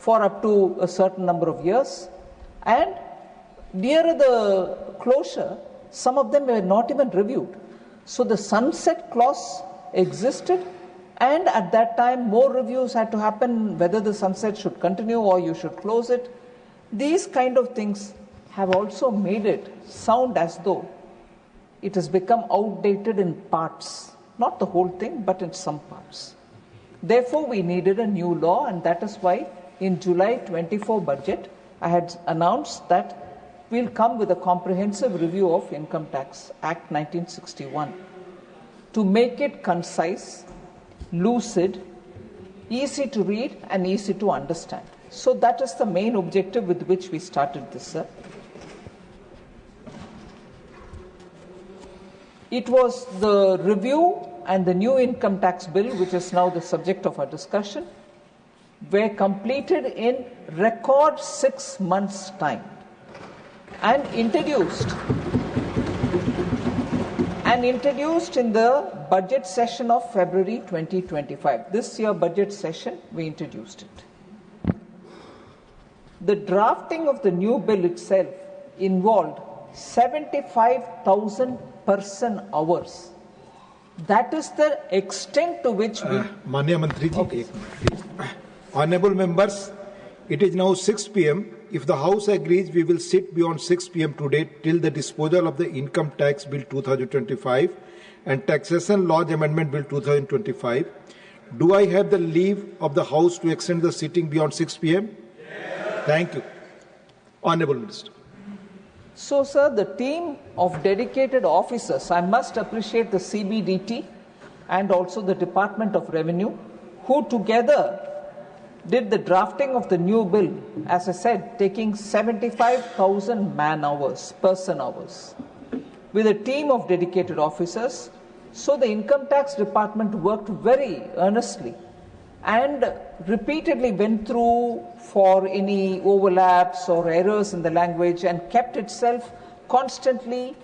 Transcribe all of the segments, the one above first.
for up to a certain number of years, and nearer the closure, some of them were not even reviewed. So the sunset clause existed, and at that time more reviews had to happen, whether the sunset should continue or you should close it. These kind of things have also made it sound as though it has become outdated in parts, not the whole thing, but in some parts. Therefore, we needed a new law, and that is why in July 24 budget, I had announced that we'll come with a comprehensive review of Income Tax Act 1961 to make it concise, lucid, easy to read and easy to understand. So that is the main objective with which we started this, sir. It was the review and the new income tax bill, which is now the subject of our discussion, were completed in record 6 months' time and introduced in the budget session of February 2025. This year budget session, we introduced it. The drafting of the new bill itself involved 75,000 person hours. That is the extent to which we... Manya Mantriji, okay. Honorable members, it is now 6 p.m. If the House agrees, we will sit beyond 6 p.m. today till the disposal of the Income Tax Bill 2025 and Taxation Laws Amendment Bill 2025. Do I have the leave of the House to extend the sitting beyond 6 p.m.? Yes. Thank you. Honorable Minister. So, sir, the team of dedicated officers, I must appreciate the CBDT and also the Department of Revenue, who together did the drafting of the new bill, as I said, taking 75,000 person hours, with a team of dedicated officers. So the Income Tax Department worked very earnestly and repeatedly went through for any overlaps or errors in the language and kept itself constantly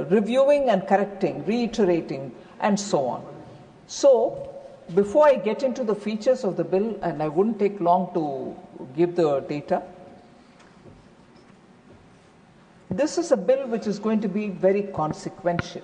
reviewing and correcting, reiterating, and so on. So, before I get into the features of the bill, and I wouldn't take long to give the data, this is a bill which is going to be very consequential.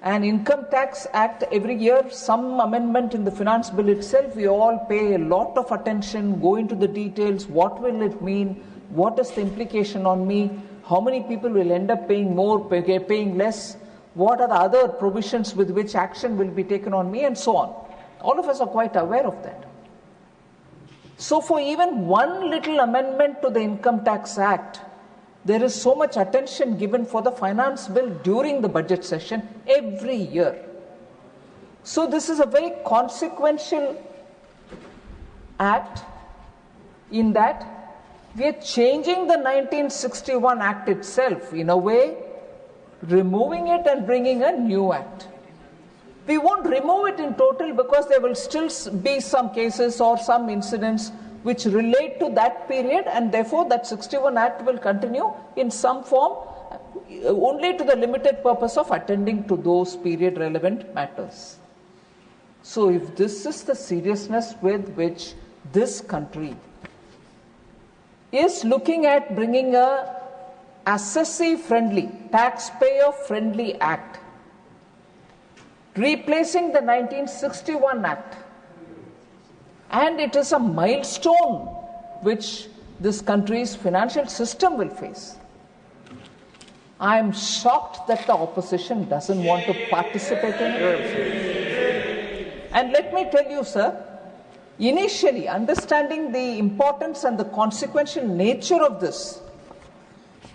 An Income Tax Act, every year, some amendment in the finance bill itself, we all pay a lot of attention, go into the details, what will it mean, what is the implication on me, how many people will end up paying more, paying less, what are the other provisions with which action will be taken on me, and so on. All of us are quite aware of that. So for even one little amendment to the Income Tax Act, there is so much attention given for the finance bill during the budget session every year. So this is a very consequential act in that we are changing the 1961 Act itself in a way, removing it and bringing a new act. We won't remove it in total because there will still be some cases or some incidents which relate to that period, and therefore that 61 Act will continue in some form only to the limited purpose of attending to those period relevant matters. So if this is the seriousness with which this country is looking at bringing a assessee-friendly, taxpayer-friendly act, replacing the 1961 Act, and it is a milestone which this country's financial system will face. I am shocked that the opposition doesn't want to participate in it. And let me tell you, sir, initially, understanding the importance and the consequential nature of this,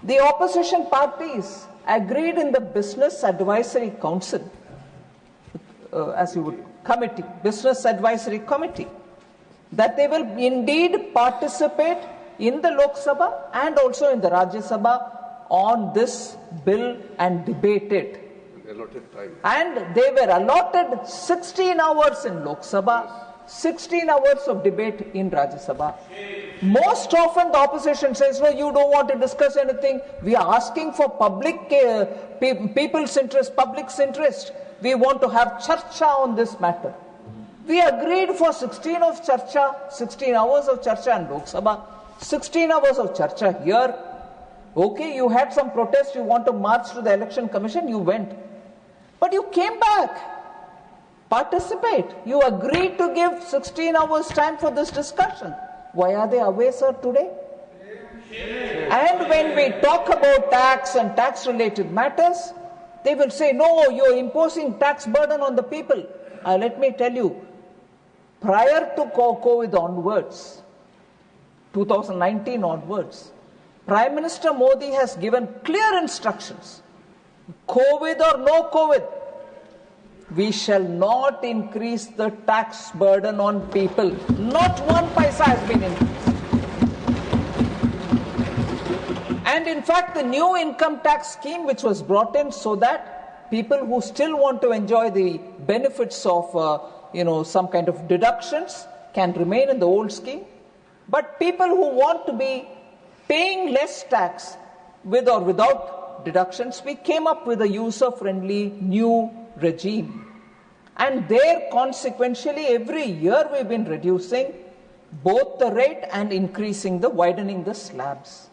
the opposition parties agreed in the Business Advisory Council, Business Advisory Committee, that they will indeed participate in the Lok Sabha and also in the Rajya Sabha on this bill and debate it. Allotted time. And they were allotted 16 hours in Lok Sabha, 16 hours of debate in Rajya Sabha. Most often the opposition says, no, you don't want to discuss anything. We are asking for public, people's interest, public's interest. We want to have charcha on this matter. We agreed for 16 hours of charcha in Lok Sabha, 16 hours of charcha here. Okay, you had some protest, you want to march to the Election Commission, you went. But you came back, participate. You agreed to give 16 hours time for this discussion. Why are they away, sir, today? And when we talk about tax and tax-related matters, they will say, no, you're imposing tax burden on the people. Let me tell you, prior to COVID onwards, 2019 onwards, Prime Minister Modi has given clear instructions. COVID or no COVID, we shall not increase the tax burden on people. Not one paisa has been increased. And in fact, the new income tax scheme which was brought in so that people who still want to enjoy the benefits of some kind of deductions can remain in the old scheme. But people who want to be paying less tax with or without deductions, we came up with a user-friendly new regime. And there, consequentially, every year we've been reducing both the rate and widening the slabs,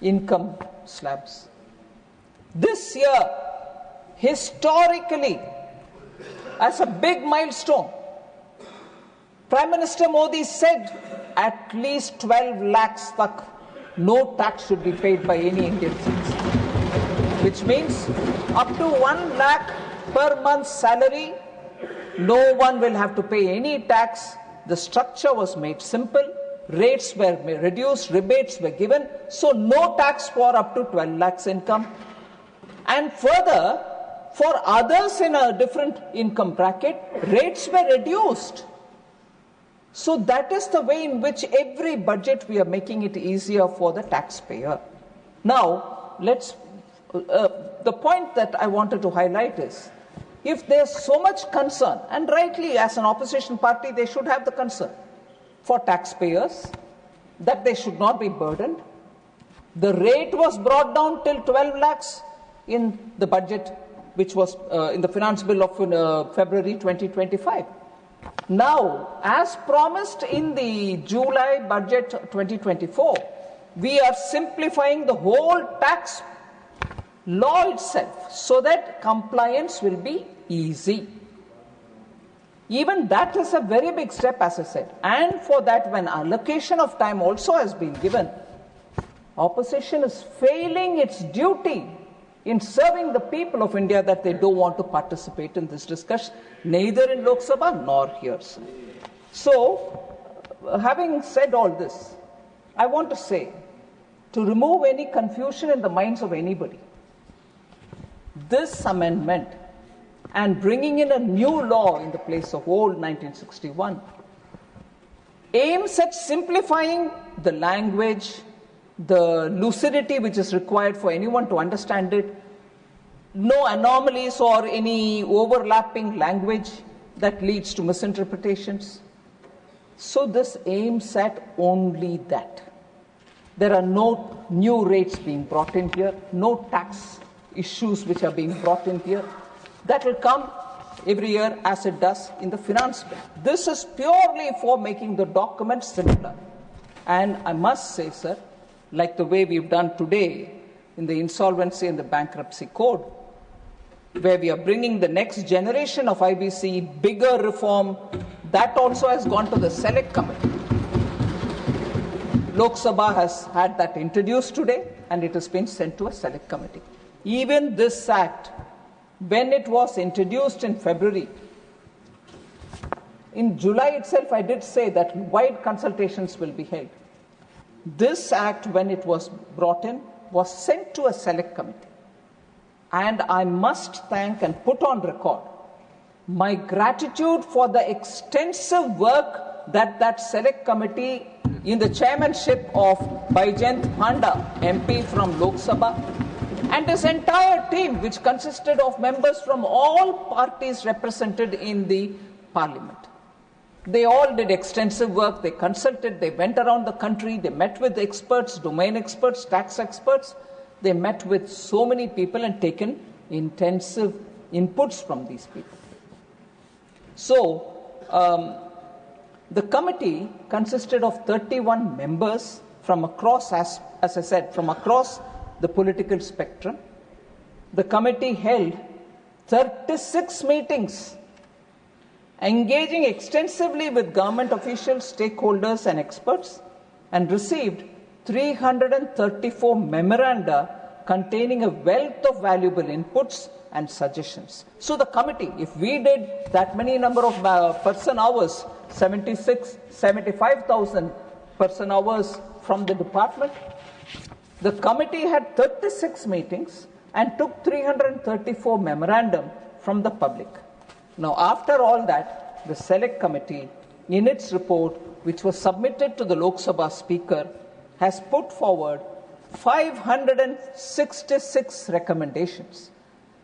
income slabs. This year, historically, as a big milestone, Prime Minister Modi said at least 12 lakhs tak, no tax should be paid by any Indian citizen. Which means up to 1 lakh per month salary, no one will have to pay any tax. The structure was made simple, rates were reduced, rebates were given, so no tax for up to 12 lakhs income. And further, for others in a different income bracket, rates were reduced. So that is the way in which every budget we are making it easier for the taxpayer. Now, the point that I wanted to highlight is, if there's so much concern, and rightly as an opposition party they should have the concern for taxpayers, that they should not be burdened. The rate was brought down till 12 lakhs in the budget, which was in the finance bill of February 2025. Now, as promised in the July budget 2024, we are simplifying the whole tax law itself so that compliance will be easy. Even that is a very big step, as I said. And for that, when allocation of time also has been given, opposition is failing its duty in serving the people of India that they don't want to participate in this discussion, neither in Lok Sabha nor here. So, having said all this, I want to say, to remove any confusion in the minds of anybody, this amendment and bringing in a new law in the place of old 1961 aims at simplifying the language, the lucidity which is required for anyone to understand it, no anomalies or any overlapping language that leads to misinterpretations. So this aims at only that. There are no new rates being brought in here, no tax issues which are being brought in here. That will come every year as it does in the finance bill. This is purely for making the document simpler. And I must say, sir, like the way we've done today in the insolvency and the bankruptcy code, where we are bringing the next generation of IBC, bigger reform, that also has gone to the select committee. Lok Sabha has had that introduced today and it has been sent to a select committee. Even this act, when it was introduced in February, in July itself I did say that wide consultations will be held. This act, when it was brought in, was sent to a select committee. And I must thank and put on record my gratitude for the extensive work that select committee in the chairmanship of Baijent Panda, MP from Lok Sabha, and his entire team, which consisted of members from all parties represented in the parliament. They all did extensive work, they consulted, they went around the country, they met with experts, domain experts, tax experts. They met with so many people and taken intensive inputs from these people. So, The committee consisted of 31 members from across, as I said, from across the political spectrum. The committee held 36 meetings, engaging extensively with government officials, stakeholders, and experts, and received 334 memoranda containing a wealth of valuable inputs and suggestions. So the committee, if we did that many number of person hours, 75,000 person hours from the department, the committee had 36 meetings and took 334 memorandum from the public. Now, after all that, the Select Committee, in its report, which was submitted to the Lok Sabha Speaker, has put forward 566 recommendations.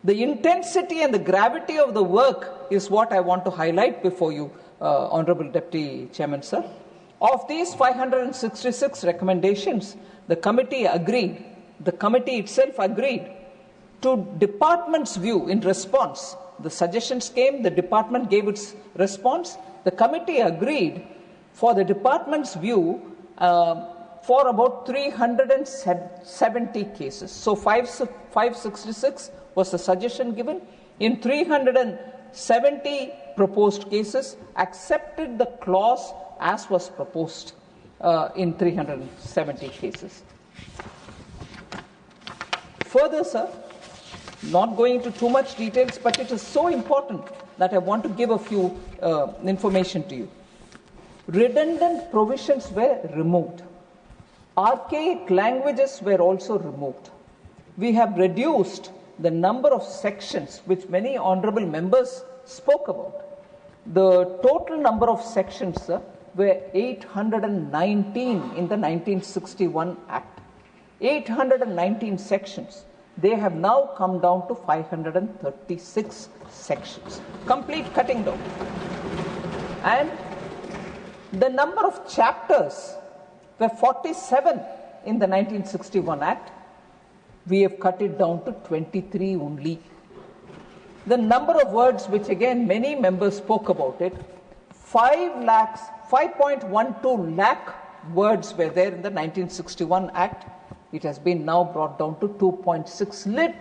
The intensity and the gravity of the work is what I want to highlight before you, Honorable Deputy Chairman, sir. Of these 566 recommendations, the committee itself agreed to department's view in response. The suggestions came, the department gave its response. The committee agreed for the department's view for about 370 cases. So 566 was the suggestion given. In 370 proposed cases, accepted the clause as was proposed in 370 cases. Further, sir, not going into too much details, but it is so important that I want to give a few information to you. Redundant provisions were removed. Archaic languages were also removed. We have reduced the number of sections which many honorable members spoke about. The total number of sections, sir, were 819 in the 1961 Act. 819 sections. They have now come down to 536 sections. Complete cutting down. And the number of chapters were 47 in the 1961 Act. We have cut it down to 23 only. The number of words, which again many members spoke about it, 5.12 lakh words were there in the 1961 Act. It has been now brought down to 2.6, literally